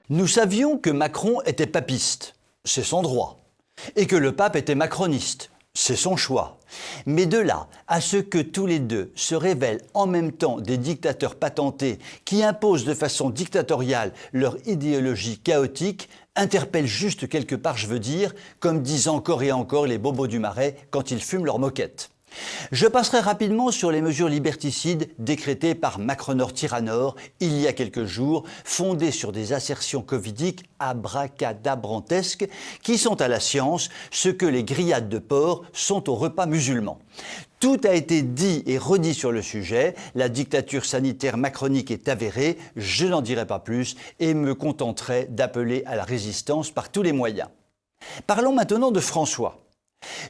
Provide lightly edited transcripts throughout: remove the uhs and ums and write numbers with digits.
Nous savions que Macron était papiste, c'est son droit, et que le pape était macroniste, c'est son choix. Mais de là à ce que tous les deux se révèlent en même temps des dictateurs patentés qui imposent de façon dictatoriale leur idéologie chaotique, interpelle juste quelque part, je veux dire, comme disent encore et encore les bobos du Marais quand ils fument leur moquette. Je passerai rapidement sur les mesures liberticides décrétées par Macronor Tyrannor il y a quelques jours, fondées sur des assertions covidiques abracadabrantesques qui sont à la science ce que les grillades de porc sont au repas musulman. Tout a été dit et redit sur le sujet, la dictature sanitaire macronique est avérée, je n'en dirai pas plus et me contenterai d'appeler à la résistance par tous les moyens. Parlons maintenant de François.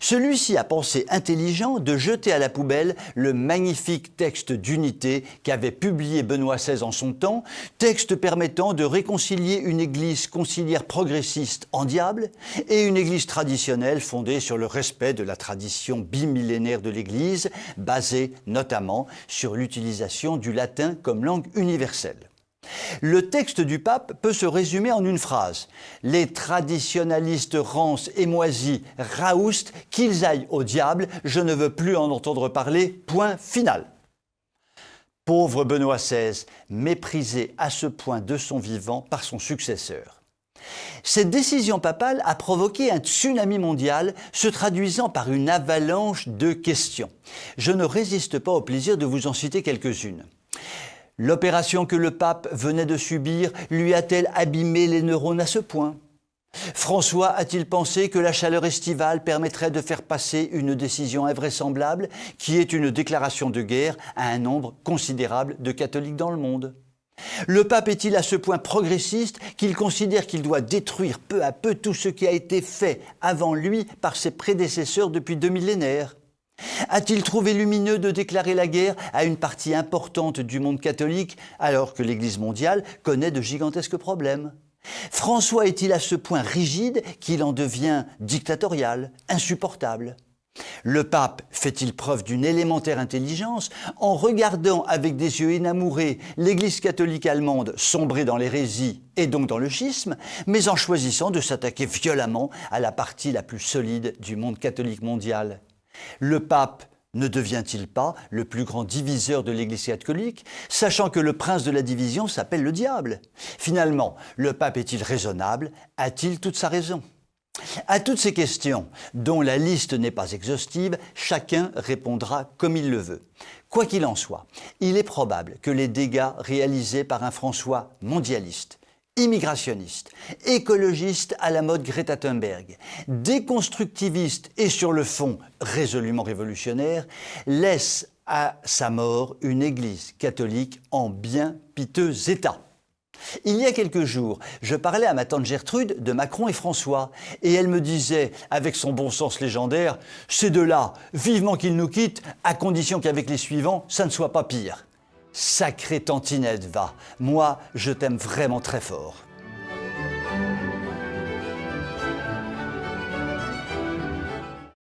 Celui-ci a pensé intelligent de jeter à la poubelle le magnifique texte d'unité qu'avait publié Benoît XVI en son temps, texte permettant de réconcilier une église conciliaire progressiste en diable et une église traditionnelle fondée sur le respect de la tradition bimillénaire de l'église, basée notamment sur l'utilisation du latin comme langue universelle. Le texte du pape peut se résumer en une phrase. Les traditionalistes rances et moisis raoustent, qu'ils aillent au diable, je ne veux plus en entendre parler, point final. Pauvre Benoît XVI, méprisé à ce point de son vivant par son successeur. Cette décision papale a provoqué un tsunami mondial se traduisant par une avalanche de questions. Je ne résiste pas au plaisir de vous en citer quelques-unes. L'opération que le pape venait de subir lui a-t-elle abîmé les neurones à ce point? François a-t-il pensé que la chaleur estivale permettrait de faire passer une décision invraisemblable qui est une déclaration de guerre à un nombre considérable de catholiques dans le monde? Le pape est-il à ce point progressiste qu'il considère qu'il doit détruire peu à peu tout ce qui a été fait avant lui par ses prédécesseurs depuis 2 millénaires? A-t-il trouvé lumineux de déclarer la guerre à une partie importante du monde catholique alors que l'Église mondiale connaît de gigantesques problèmes? François est-il à ce point rigide qu'il en devient dictatorial, insupportable? Le pape fait-il preuve d'une élémentaire intelligence en regardant avec des yeux énamourés l'Église catholique allemande sombrer dans l'hérésie et donc dans le schisme, mais en choisissant de s'attaquer violemment à la partie la plus solide du monde catholique mondial? Le pape ne devient-il pas le plus grand diviseur de l'Église catholique, sachant que le prince de la division s'appelle le diable? Finalement, le pape est-il raisonnable? A-t-il toute sa raison? À toutes ces questions, dont la liste n'est pas exhaustive, chacun répondra comme il le veut. Quoi qu'il en soit, il est probable que les dégâts réalisés par un François mondialiste, immigrationniste, écologiste à la mode Greta Thunberg, déconstructiviste et sur le fond résolument révolutionnaire, laisse à sa mort une église catholique en bien piteux état. Il y a quelques jours, je parlais à ma tante Gertrude de Macron et François et elle me disait, avec son bon sens légendaire, « Ces deux-là, vivement qu'ils nous quittent, à condition qu'avec les suivants, ça ne soit pas pire. » Sacrée tantinette, va. Moi, je t'aime vraiment très fort.